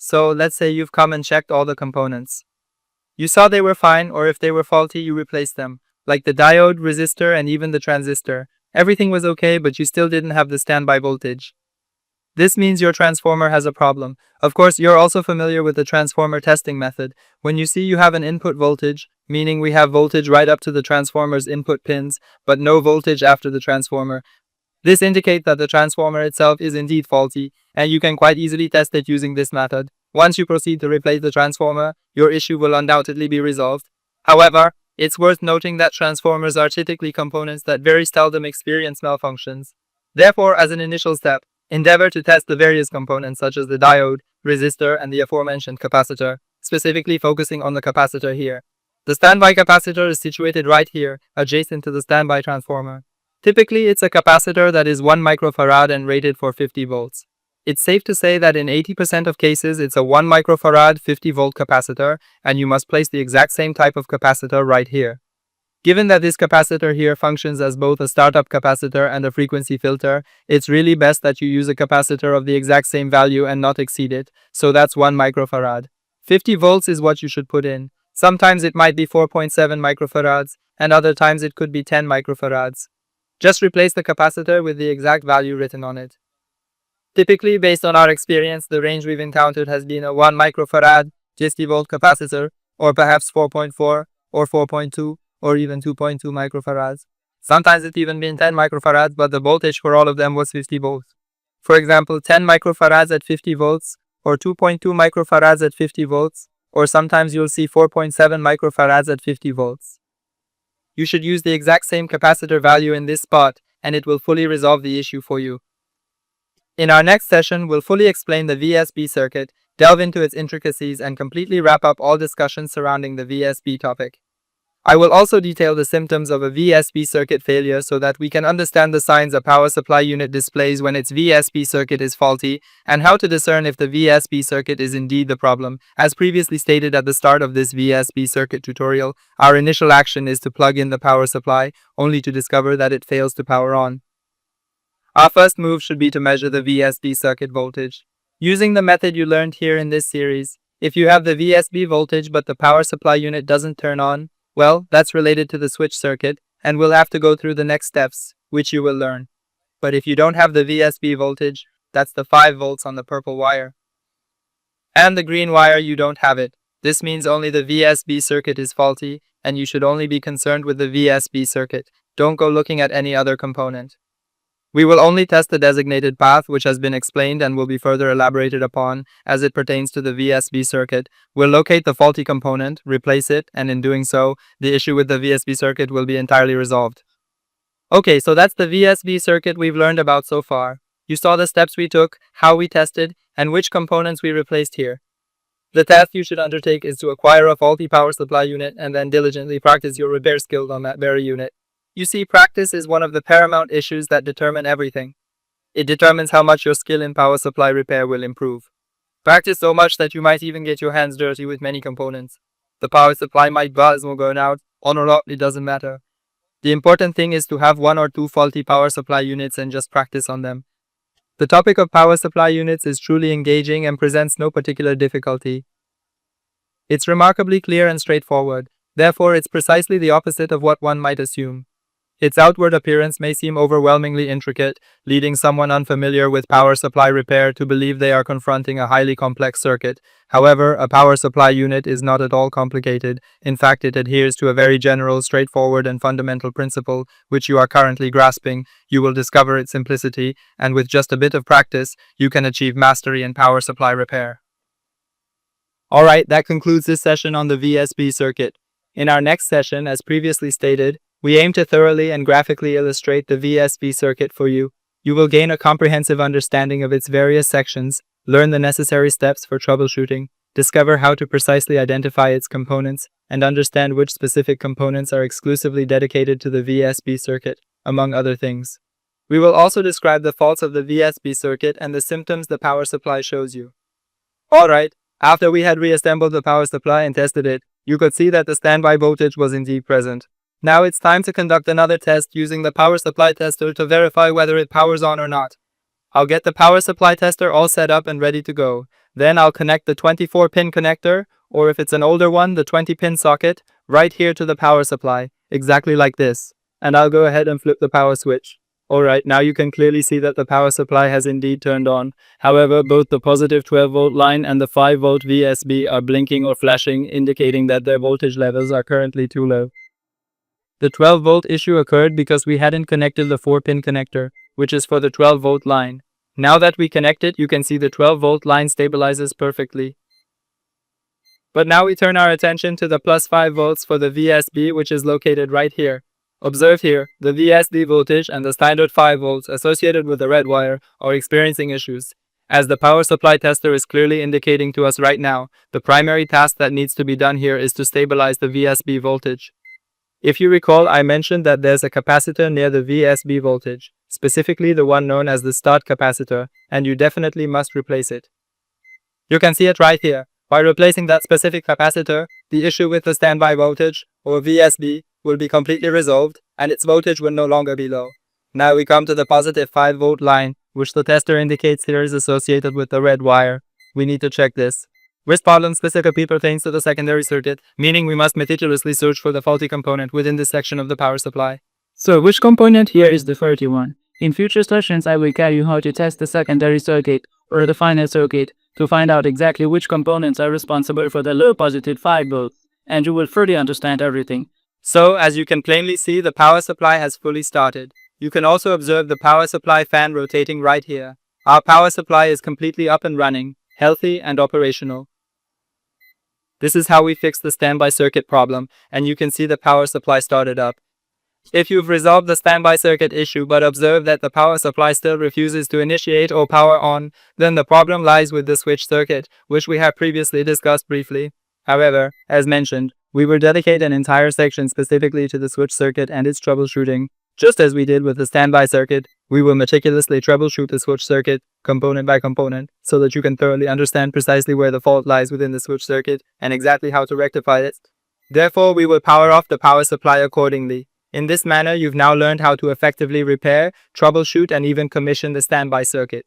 So let's say you've come and checked all the components. You saw they were fine, or if they were faulty, you replaced them, like the diode, resistor, and even the transistor. Everything was okay, but you still didn't have the standby voltage. This means your transformer has a problem. Of course, you're also familiar with the transformer testing method. When you see you have an input voltage, meaning we have voltage right up to the transformer's input pins, but no voltage after the transformer, this indicates that the transformer itself is indeed faulty, and you can quite easily test it using this method. Once you proceed to replace the transformer, your issue will undoubtedly be resolved. However, it's worth noting that transformers are typically components that very seldom experience malfunctions. Therefore, as an initial step, endeavor to test the various components such as the diode, resistor, and the aforementioned capacitor, specifically focusing on the capacitor here. The standby capacitor is situated right here, adjacent to the standby transformer. Typically, it's a capacitor that is 1 microfarad and rated for 50 volts. It's safe to say that in 80% of cases, it's a 1 microfarad 50 volt capacitor, and you must place the exact same type of capacitor right here. Given that this capacitor here functions as both a startup capacitor and a frequency filter, it's really best that you use a capacitor of the exact same value and not exceed it, so that's 1 microfarad. 50 volts is what you should put in. Sometimes it might be 4.7 microfarads, and other times it could be 10 microfarads. Just replace the capacitor with the exact value written on it. Typically, based on our experience, the range we've encountered has been a 1 microfarad 50 volt capacitor, or perhaps 4.4 or 4.2. Or even 2.2 microfarads. Sometimes it's even been 10 microfarads, but the voltage for all of them was 50 volts. For example, 10 microfarads at 50 volts, or 2.2 microfarads at 50 volts, or sometimes you'll see 4.7 microfarads at 50 volts. You should use the exact same capacitor value in this spot, and it will fully resolve the issue for you. In our next session, we'll fully explain the VSB circuit, delve into its intricacies, and completely wrap up all discussions surrounding the VSB topic. I will also detail the symptoms of a VSB circuit failure so that we can understand the signs a power supply unit displays when its VSB circuit is faulty, and how to discern if the VSB circuit is indeed the problem. As previously stated at the start of this VSB circuit tutorial, our initial action is to plug in the power supply, only to discover that it fails to power on. Our first move should be to measure the VSB circuit voltage. Using the method you learned here in this series, if you have the VSB voltage but the power supply unit doesn't turn on, well, that's related to the switch circuit, and we'll have to go through the next steps, which you will learn. But if you don't have the VSB voltage, that's the 5 volts on the purple wire. And the green wire, you don't have it. This means only the VSB circuit is faulty, and you should only be concerned with the VSB circuit. Don't go looking at any other component. We will only test the designated path, which has been explained and will be further elaborated upon as it pertains to the VSB circuit. We'll locate the faulty component, replace it, and in doing so, the issue with the VSB circuit will be entirely resolved. Okay, so that's the VSB circuit we've learned about so far. You saw the steps we took, how we tested, and which components we replaced here. The task you should undertake is to acquire a faulty power supply unit and then diligently practice your repair skills on that very unit. You see, practice is one of the paramount issues that determine everything. It determines how much your skill in power supply repair will improve. Practice so much that you might even get your hands dirty with many components. The power supply might buzz or go out, on or off, it doesn't matter. The important thing is to have 1 or 2 faulty power supply units and just practice on them. The topic of power supply units is truly engaging and presents no particular difficulty. It's remarkably clear and straightforward, therefore it's precisely the opposite of what one might assume. Its outward appearance may seem overwhelmingly intricate, leading someone unfamiliar with power supply repair to believe they are confronting a highly complex circuit. However, a power supply unit is not at all complicated. In fact, it adheres to a very general, straightforward, and fundamental principle, which you are currently grasping. You will discover its simplicity, and with just a bit of practice, you can achieve mastery in power supply repair. Alright, that concludes this session on the VSB circuit. In our next session, as previously stated, we aim to thoroughly and graphically illustrate the VSB circuit for you. You will gain a comprehensive understanding of its various sections, learn the necessary steps for troubleshooting, discover how to precisely identify its components, and understand which specific components are exclusively dedicated to the VSB circuit, among other things. We will also describe the faults of the VSB circuit and the symptoms the power supply shows you. Alright, after we had reassembled the power supply and tested it, you could see that the standby voltage was indeed present. Now it's time to conduct another test using the power supply tester to verify whether it powers on or not. I'll get the power supply tester all set up and ready to go. Then I'll connect the 24-pin connector, or if it's an older one, the 20-pin socket, right here to the power supply, exactly like this. And I'll go ahead and flip the power switch. Alright, now you can clearly see that the power supply has indeed turned on. However, both the positive 12-volt line and the 5-volt VSB are blinking or flashing, indicating that their voltage levels are currently too low. The 12-volt issue occurred because we hadn't connected the 4-pin connector, which is for the 12-volt line. Now that we connect it, you can see the 12-volt line stabilizes perfectly. But now we turn our attention to the plus 5 volts for the VSB, which is located right here. Observe here, the VSB voltage and the standard 5 volts associated with the red wire are experiencing issues. As the power supply tester is clearly indicating to us right now, the primary task that needs to be done here is to stabilize the VSB voltage. If you recall, I mentioned that there's a capacitor near the VSB voltage, specifically the one known as the start capacitor, and you definitely must replace it. You can see it right here. By replacing that specific capacitor, the issue with the standby voltage, or VSB, will be completely resolved, and its voltage will no longer be low. Now we come to the positive 5-volt line, which the tester indicates here is associated with the red wire. We need to check this. This problem specifically pertains to the secondary circuit, meaning we must meticulously search for the faulty component within this section of the power supply. So which component here is the faulty one? In future sessions, I will tell you how to test the secondary circuit or the final circuit to find out exactly which components are responsible for the low positive 5 volts, and you will fully understand everything. So, as you can plainly see, the power supply has fully started. You can also observe the power supply fan rotating right here. Our power supply is completely up and running, healthy and operational. This is how we fix the standby circuit problem, and you can see the power supply started up. If you've resolved the standby circuit issue but observe that the power supply still refuses to initiate or power on, then the problem lies with the switch circuit, which we have previously discussed briefly. However, as mentioned, we will dedicate an entire section specifically to the switch circuit and its troubleshooting. Just as we did with the standby circuit, we will meticulously troubleshoot the switch circuit, component by component, so that you can thoroughly understand precisely where the fault lies within the switch circuit and exactly how to rectify it. Therefore, we will power off the power supply accordingly. In this manner, you've now learned how to effectively repair, troubleshoot, and even commission the standby circuit.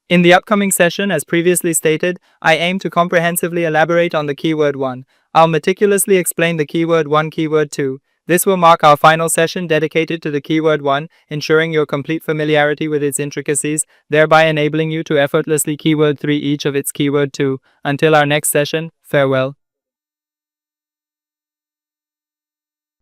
In the upcoming session, as previously stated, I aim to comprehensively elaborate on the keyword 1. I'll meticulously explain the keyword 1, keyword 2. This will mark our final session dedicated to the keyword 1, ensuring your complete familiarity with its intricacies, thereby enabling you to effortlessly keyword 3 each of its keyword 2. Until our next session, farewell.